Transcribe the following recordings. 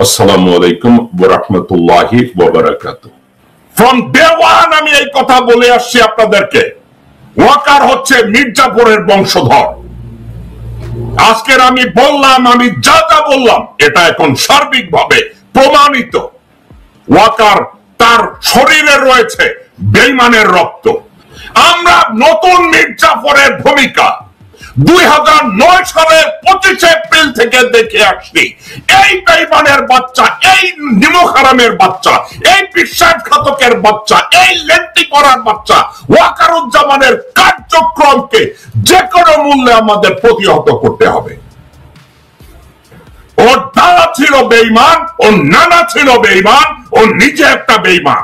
আসসালামু আলাইকুম ওয়া রাহমাতুল্লাহি ওয়া বারাকাতুহু। ফ্রম ডে ওয়ান আমি এই কথা বলে আসছি আপনাদেরকে, ওয়াকার হচ্ছে মির্জাপুরের বংশধর। আজকের আমি বললাম, আমি যা যা বললাম এটা এখন সার্বিকভাবে প্রমাণিত। ওয়াকার তার শরীরে রয়েছে বেঈমানের রক্ত। আমরা নতুন মির্জাপুরের ভূমিকা 2009 সালের 25 এপ্রিল থেকে দেখে আসছি। এই বেঈমানের বাচ্চা, এই নিমক হারামের বাচ্চা, এই বিশ্বাসঘাতকের বাচ্চা, এই লেন্টি করার বাচ্চা ওয়াকারুজ্জামানের কার্যক্রমকে যে কোনো মূল্যে আমাদের প্রতিহত করতে হবে। ওর দাদা ছিল বেঈমান, ওর নানা ছিল বেঈমান, ও নিজে একটা বেঈমান।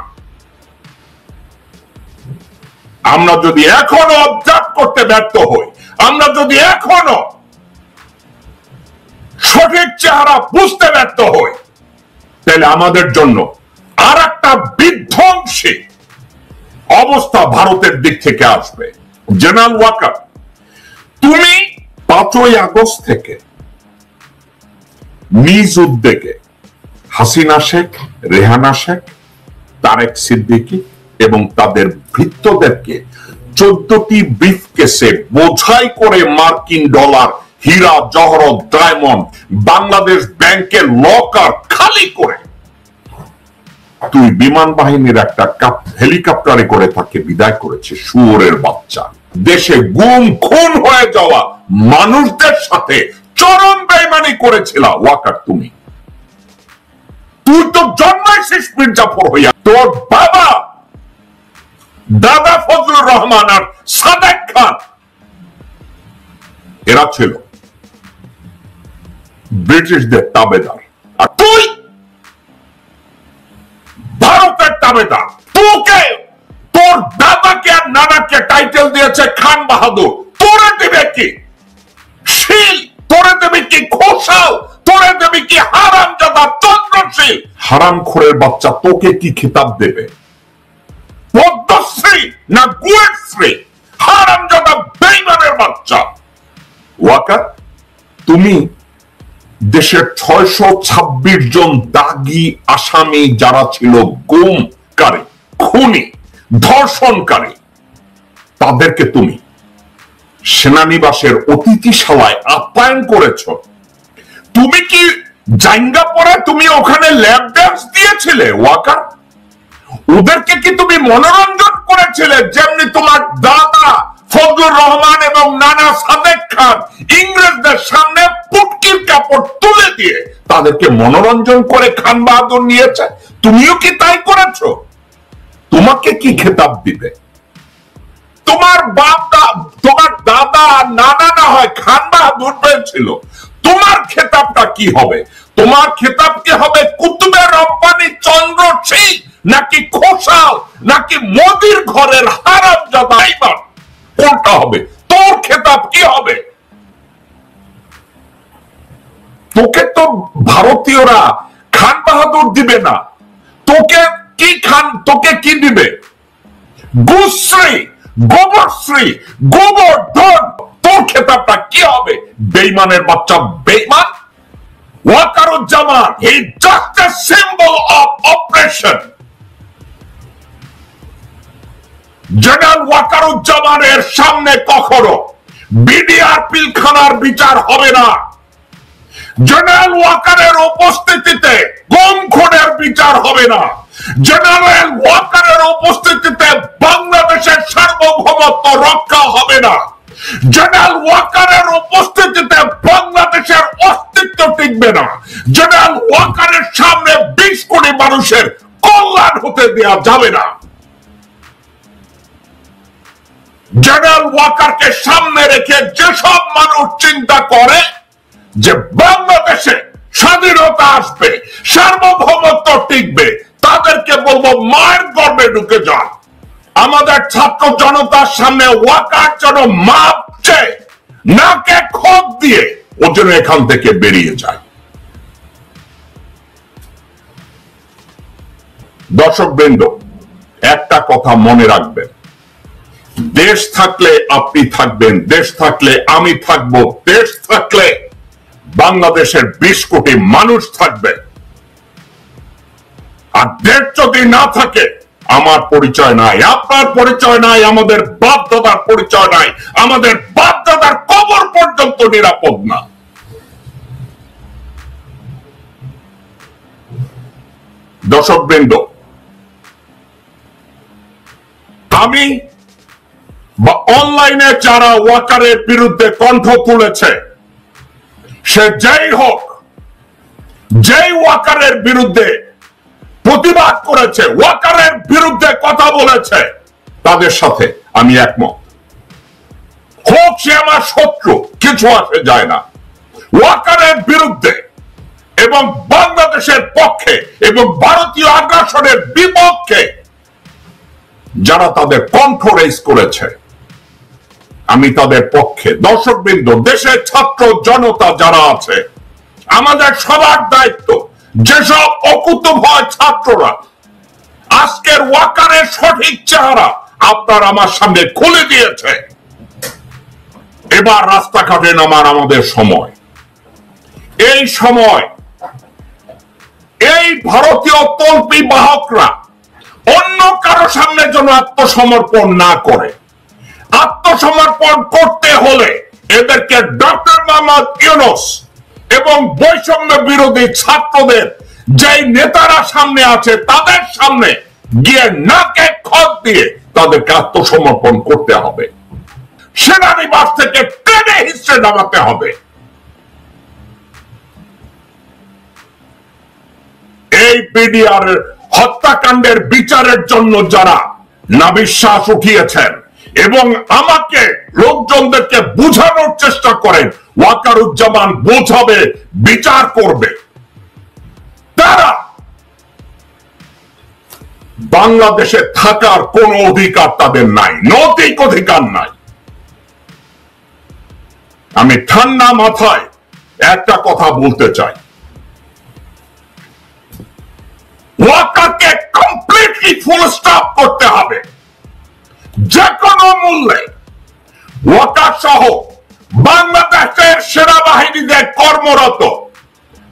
আমরা যদি এখনো অবজার্ভ করতে ব্যর্থ হই, আমরা যদি এখনো সঠিক চেহারা বুঝতে ব্যর্থ হই, তাহলে আমাদের জন্য আর একটা বিধ্বংসী অবস্থা ভারতের দিক থেকে আসবে। জেনারেল ওয়াকার, তুমি 5ই আগস্ট থেকে নিজ উদ্যোগে হাসিনা শেখ, রেহানা শেখ, তারেক সিদ্দিকী এবং তাদের ভৃত্যদেরকে 14টি ব্রিফকেসে বোঝাই করে মার্কিন ডলার, হীরা জহরত, ডায়মন্ড, বাংলাদেশ ব্যাংকের লকার খালি করে তুই বিমান বাহিনীর একটা হেলিকপ্টারে করে তাকে বিদায় করেছে। শুয়োরের বাচ্চা। দেশে গুম খুন হয়ে যাওয়া মানুষদের সাথে চরম বেঈমানি করেছিল ওয়াকার। তুই তো জন্মাইছিস মির্জাপুর হইয়া। তোর বাবা দাদা ফজলুর রহমান আর সাদেক খান এরা ছিল ব্রিটিশদের তাবেদার, আর তুই ভারতের তাবেদার। তোকে, তোর দাদাকে আর নানাকে টাইটেল দিয়েছে খান বাহাদুর। তোরে দেবে কি শীল? তোরে দেবে কি খোসাল? তোরে দেবে কি হারামজাদা চন্দ্রশীল? হারামখোরের বাচ্চা তোকে কি খেতাব দেবে? পদ্মশ্রী না গুয়েশ্রী? হারামজাদা বেঈমানের বাচ্চা। ওয়াকার, তুমি দেশের 626 জন দাগী আসামি যারা ছিল গুমকারী, খুনি, ধর্ষণকারী, তাদেরকে তুমি সেনানিবাসের অতিথিশালায় আপ্যায়ন করেছ। তুমি কি জাইঙ্গা পরে তুমি ওখানে ল্যাব ড্যান্স দিয়েছিলে ওয়াকার? ওদেরকে কি তুমি মনোরঞ্জন করেছিলে? যেমনি তোমার দাদা ফজলুর রহমান এবং নানা সাদেক খান ইংরেজদের সামনে পুটকির কাপড় তুলে দিয়ে তাদেরকে মনোরঞ্জন করে খান বাহাদুর নিয়েছে। তুমিও কি তাই করেছো? তোমাকে কি খেতাব দিবে? তোমার তোমার দাদা নানা না হয় খান বাহাদুর পেয়েছিল, তোমার খেতাবটা কি হবে? তোমার খেতাব কি হবে কুতুবে রব্বানি চন্দ্রশীল, নাকি খোসাল, নাকি মোদির ঘরের হারামজাদা বেঈমান? কোনটা হবে? তোর খেতাব কি হবে? তোকে তো ভারতীয়রা খান বাহাদুর দিবে না। তোকে কি দিবে? গুশ্রী, গোবরশ্রী, গোবর্ধন। তোর খেতাবটা কি হবে? বেঈমানের বাচ্চা বেঈমান। Wakeruzzaman, he just a symbol of operation. General ওয়াকারুজ্জামানের সামনে কখনো বিডিআর পিলখানার বিচার হবে না। জেনারেল ওয়াকারের উপস্থিতিতে গুম খুনের বিচার হবে না। জেনারেল ওয়াকারের উপস্থিতিতে বাংলাদেশের সার্বভৌমত্ব রক্ষা হবে না। জেনারেল ওয়াকারের উপস্থিতিতে বাংলাদেশের অস্তিত্ব টিকবে না। জেনারেল ওয়াকারের সামনে 20 কোটি মানুষের কল্যাণ হতে দেওয়া যাবে না। জেনারেল ওয়াকারকে সামনে রেখে যেসব মানুষ চিন্তা করে যে বাংলাদেশে স্বাধীনতা আসবে, সার্বভৌমত্ব টিকবে, তাদেরকে বলবো মায়ের গর্ভে ঢুকে যান। আমাদের ছাত্র জনতার সামনে ওয়াকার যেন মাপ চেয়ে নাকে খোঁজ দিয়ে ও যেন এখান থেকে বেরিয়ে যায়। দর্শক বৃন্দ, একটা কথা মনে রাখবেন, দেশ থাকলে আপনি থাকবেন, দেশ থাকলে আমি থাকবো, দেশ থাকলে বাংলাদেশের 20 কোটি মানুষ থাকবে। আর দেশ যদি না থাকে আমার পরিচয় নাই, আপনার পরিচয় নাই, আমাদের বাপ দাদার পরিচয় নাই, আমাদের বাপ দাদার কবর পর্যন্ত নিরাপদ না। দর্শকবৃন্দ, আমি বা অনলাইনে যারা ওয়াকারের বিরুদ্ধে কণ্ঠ তুলেছে, সে যেই হোক, যেই ওয়াকারের বিরুদ্ধে প্রতিবাদ করেছে, ওয়াকারের বিরুদ্ধে কথা বলেছে, তাদের সাথে আমি একমত। হোক সে আমার শত্রু, কিছু আসে যায় না। ওয়াকারের বিরুদ্ধে এবং বাংলাদেশের পক্ষে এবং ভারতীয় আগ্রাসনের বিপক্ষে যারা তাদের কণ্ঠ রেজ করেছে, আমি তাদের পক্ষে। দর্শকবৃন্দ, দেশের ছাত্র জনতা যারা আছে, আমাদের সবার দায়িত্ব, যেসব অকুতভয় ছাত্ররা আজকের ওয়াকারের সঠিক চেহারা আপনার আমার সামনে খুলে দিয়েছে, এবার রাস্তাঘাটে নামার আমাদের সময়। এই সময় এই ভারতীয় তল্পি বাহকরা অন্য কারো সামনে যেন আত্মসমর্পণ না করে। আত্মসমর্পণ করতে হলে এদেরকে ডক্টর মোহাম্মদ ইউনূস এবং বৈষম্য বিরোধী ছাত্রদের যেই নেতারা সামনে আছে তাদের সামনে গিয়ে নাকে খত দিয়ে তাদেরকে আত্মসমর্পণ করতে হবে। সেনানিবাস থেকে টেনে হিস্ট্রে নামাতে হবে। এই বিডিআর হত্যাকাণ্ডের বিচারের জন্য যারা নাবিশ্বাস উঠিয়েছেন এবং আমাকে লোকজনদেরকে বুঝানোর চেষ্টা করেন ওয়াকারুজ্জামান বোঝাবে, বিচার করবে, তারা বাংলাদেশে থাকার কোন অধিকার তাদের নাই, নৈতিক অধিকার নাই। আমি ঠান্ডা মাথায় একটা কথা বলতে চাই, ওয়াকারকে কমপ্লিটলি ফুল স্টপ করতে হবে যে কোনো মূল্যে। ওয়াকার সহ বাংলাদেশের সেনাবাহিনীতে কর্মরত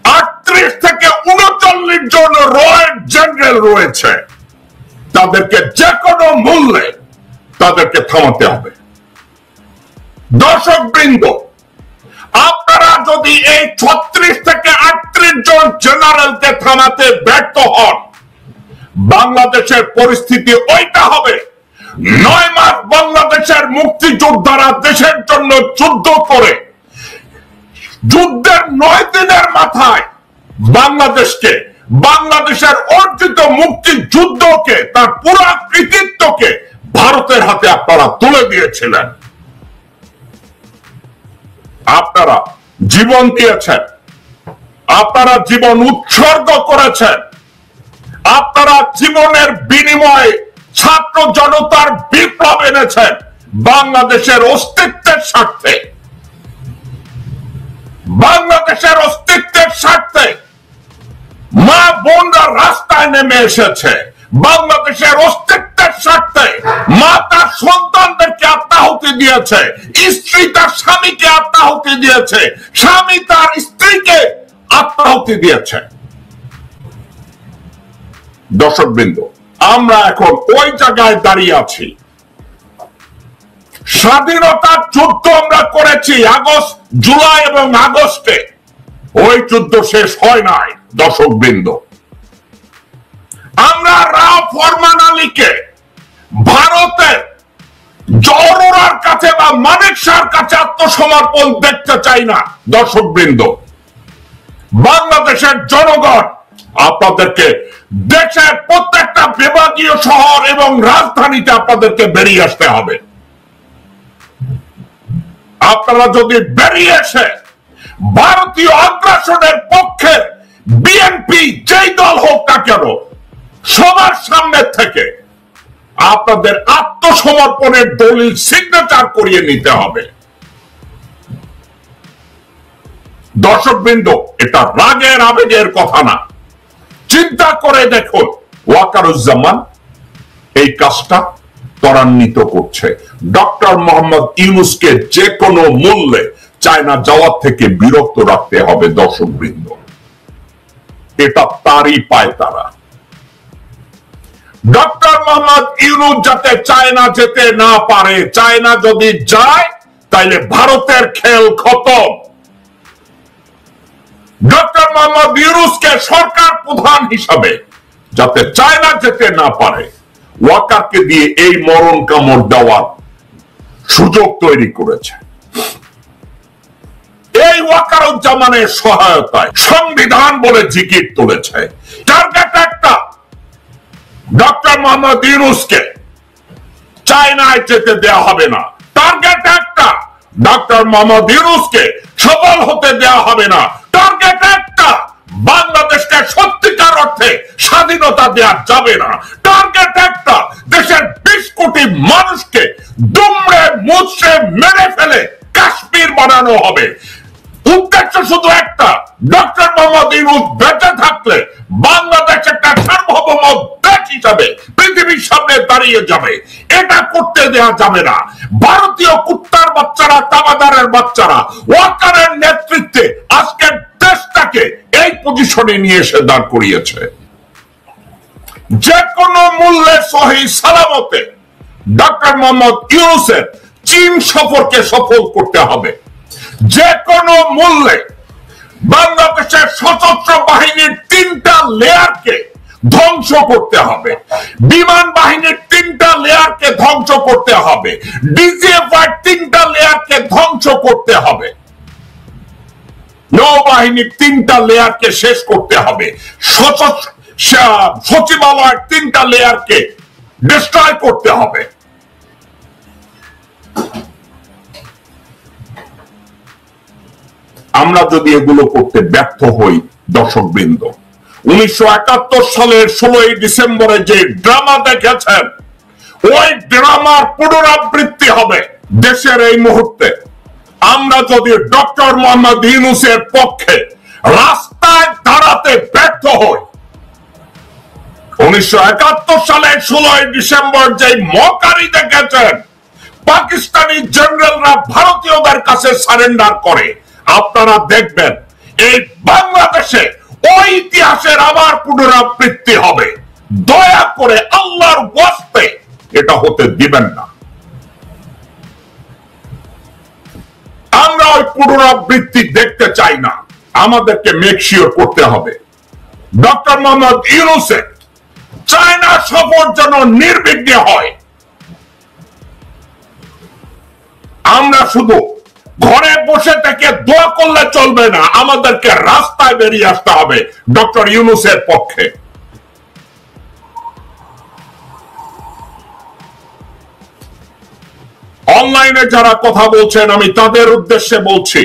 38 থেকে 39 জন রয়েল জেনারেল রয়েছে, তাদেরকে যে কোনো মূল্যে তাদেরকে থামাতে হবে। দর্শকবৃন্দ, আপনারা যদি এই 36 থেকে 38 জন জেনারেলকে থামাতে ব্যর্থ হন, বাংলাদেশের পরিস্থিতি ওইটা হবে। 9 মাস বাংলাদেশের মুক্তিযোদ্ধারা দেশের জন্য যুদ্ধ করে যুদ্ধের 9 দিনের মাথায় বাংলাদেশকে, বাংলাদেশের অর্জিত মুক্তিযুদ্ধকে, তার পুরো কৃতিত্বকে ভারতের হাতে আপনারা তুলে দিয়েছিলেন। আপনারা জীবন দিয়েছেন, আপনারা জীবন উৎসর্গ করেছেন, আপনারা জীবনের বিনিময়ে ছাত্র জনতার বিপ্লব এনেছেন বাংলাদেশের অস্তিত্বের স্বার্থে। বাংলাদেশের অস্তিত্বের স্বার্থে মা বোনরা রাস্তায় নেমে এসেছে। বাংলাদেশের অস্তিত্বের স্বার্থে মা তার সন্তানদেরকে আত্মাহুতি দিয়েছে, স্ত্রী তার স্বামীকে আত্মাহুতি দিয়েছে, স্বামী তার স্ত্রীকে আত্মাহুতি দিয়েছে। দর্শকবৃন্দ, আমরা এখন ওই জায়গায় দাঁড়িয়ে আছি। স্বাধীনতার যুদ্ধ আমরা করেছি আগস্ট, জুলাই এবং আগস্টে, ওই যুদ্ধ শেষ হয় নাই। দর্শকবৃন্দ, আমরা রাও ফরমান আলীকে ভারতের জওহরার কাছে বা মানেক শাহর কাছে আত্মসমর্পণ দেখতে চাই না। দর্শকবৃন্দ, বাংলাদেশের জনগণ আপনাদেরকে দেশের প্রত্যেকটা বিভাগীয় শহর এবং রাজধানীতে আপনাদেরকে বেরিয়ে আসতে হবে। আপনারা যদি বেরিয়ে এসে ভারতীয় আগ্রাসনের পক্ষে বিএনপি যেই দল হোক না কেন, সবার সামনে থেকে আপনাদের আত্মসমর্পণের দলিল সিগনেচার করিয়ে নিতে হবে। দর্শকবৃন্দ, এটা রাগের আবেগের কথা না। চিন্তা করে দেখুন, ওয়াকারুজ্জামান এই কাজটা ত্বরান্বিত করছে। ডক্টর মোহাম্মদ ইউনূসকে যে কোনো মূল্যে চায়না যাওয়ার থেকে বিরত রাখতে হবে। দর্শকবৃন্দ, এটা তারই পায় তারা। ডক্টর মোহাম্মদ ইউনূস যাতে চায়না যেতে না পারে, চায়না যদি যায় তাইলে ভারতের খেল খতম। ডক্টর মোহাম্মদ ইউনূসকে সরকার প্রধান হিসাবে যাতে চায়না যেতে না পারে, ওয়াকারকে দিয়ে এই মরণ কামড় দেওয়ার সুযোগ তৈরি করেছে। এই ওয়াকারুজ্জামানের সহায়তায় সংবিধান বলে জিকির তুলেছে। টার্গেট একটা, ডক্টর মোহাম্মদ ইউনূসকে চায়নায় যেতে দেওয়া হবে না। টার্গেট একটা, ডক্টর মোহাম্মদ ইউনূসকে সফল হতে দেওয়া হবে না। টার্গেট একটা, বাংলাদেশকে সত্যিকার অর্থে স্বাধীনতা দেওয়া যাবে না। টার্গেট একটা, দেশের 20 কোটি মানুষকে দুমড়ে মুচড়ে মেরে ফেলে কাশ্মীর বানানো হবে। উদ্দেশ্য শুধু একটা, ডক্টর মোহাম্মদ ইউনূস বেঁচে থাকলে বাংলাদেশ একটা সার্বভৌম দেশ হিসাবে পৃথিবীর সামনে দাঁড়িয়ে যাবে। এটা করতে দেওয়া যাবে না। ভারতীয় কুত্তার বাচ্চারা, তাবাদারের বাচ্চারা ওয়াকারের নেতৃত্বে আজকের দেশটাকে এই পজিশনে নিয়ে এসে দাঁড় করিয়েছে। যে কোনো মূল্যে সহি সালামতে ডক্টর মোহাম্মদ ইউনূসের চীন সফরকে সফল করতে হবে। যে কোনো মূল্যে বাংলাদেশের সশস্ত্র বাহিনীর 3টা লেয়ারকে ধ্বংস করতে হবে। বিমান বাহিনীর 3টা লেয়ারকে ধ্বংস করতে হবে। ডিজিএফআই 3টা লেয়ারকে ধ্বংস করতে হবে। নৌবাহিনীর 3টা লেয়ারকে শেষ করতে হবে। সচিবালয়ের 3টা লেয়ারকে ডিস্ট্রয় করতে হবে। আমরা যদি এগুলো করতে ব্যর্থ হই, দর্শকবৃন্দ, 1971 সালের 16 ডিসেম্বরে যে ড্রামা দেখেছেন, ওই ড্রামার পুনরাবৃত্তি হবে দেশের এই মুহূর্তে। আমরা যদি ডক্টর মোহাম্মদ ইউনূসের পক্ষে রাস্তায় দাঁড়াতে ব্যর্থ হই, 1971 সালের 16 ডিসেম্বর যে মকারি দেখেছেন, পাকিস্তানি জেনারেলরা ভারতীয়দের কাছে সারেন্ডার করে, আপনারা দেখবেন এই বাংলাদেশে ওই ইতিহাসের আবার পুনরাবৃত্তি হবে। দয়া করে আল্লাহর ওয়াস্তে এটা হতে দিবেন না। আমরা ওই পুনরাবৃত্তি দেখতে চাই না। আমাদেরকে মেক শিওর করতে হবে ডক্টর মোহাম্মদ ইউনূসের চায়না সফর যেন নির্বিঘ্নে হয়। আমরা শুধু ঘরে বসে থেকে দোয়া করলে চলবে না, আমাদেরকে রাস্তায় বেরিয়ে আসতে হবে ডক্টর ইউনূসের পক্ষে। অনলাইনে যারা কথা বলছেন, আমি তাদের উদ্দেশ্যে বলছি,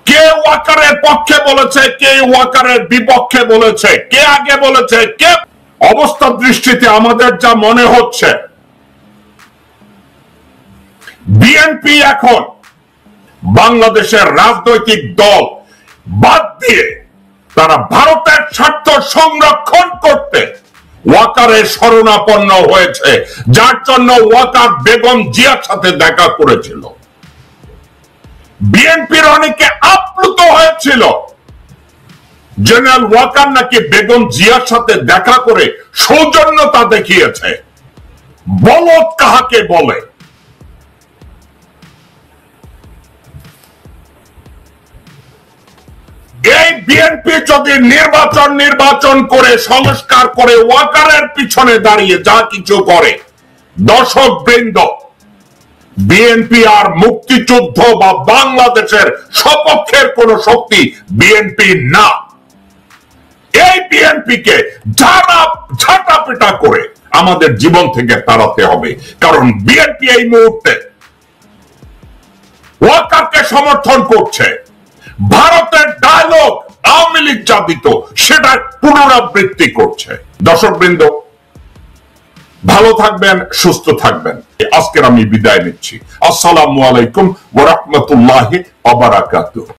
কে ওয়াকারের পক্ষে বলেছে, কে ওয়াকারের বিপক্ষে বলেছে, কে আগে বলেছে, কে। অবস্থার দৃষ্টিতে আমাদের যা মনে হচ্ছে, বিএনপি এখন বাংলাদেশের রাজনৈতিক দল বাদ দিয়ে তারা ভারতের স্বার্থ সংরক্ষণ করতে ওয়াকারের শরণাপন্ন হয়েছে, যার জন্য ওয়াকার বেগম জিয়ার সাথে দেখা করেছিল। বিএনপির অনেকে আপ্লুত হয়েছিল, জেনারেল ওয়াকার নাকি বেগম জিয়ার সাথে দেখা করে সৌজন্যতা দেখিয়েছে। বলদ কাহাকে বলে? এই বিএনপি যদি নির্বাচন করে সংস্কার করে ওয়াকারের পিছনে দাঁড়িয়ে যা কিছু করে, দর্শক বৃন্দ, বিএনপি আর মুক্তিযুদ্ধ বা বাংলাদেশের সপক্ষের কোন শক্তি বিএনপি না। এই বিএনপিকে ঝাঁটাপেটা করে আমাদের জীবন থেকে তাড়াতে হবে, কারণ বিএনপি এই মুহূর্তে ওয়াকারকে সমর্থন করছে। ভারতের ডায়লগ আওয়ামী লীগ যা দিত সেটা পুনরাবৃত্তি করছে। দর্শকবৃন্দ, ভালো থাকবেন, সুস্থ থাকবেন। আজকের আমি বিদায় নিচ্ছি। আসসালামু আলাইকুম ওয়া রাহমাতুল্লাহি ওয়া বারাকাতুহু।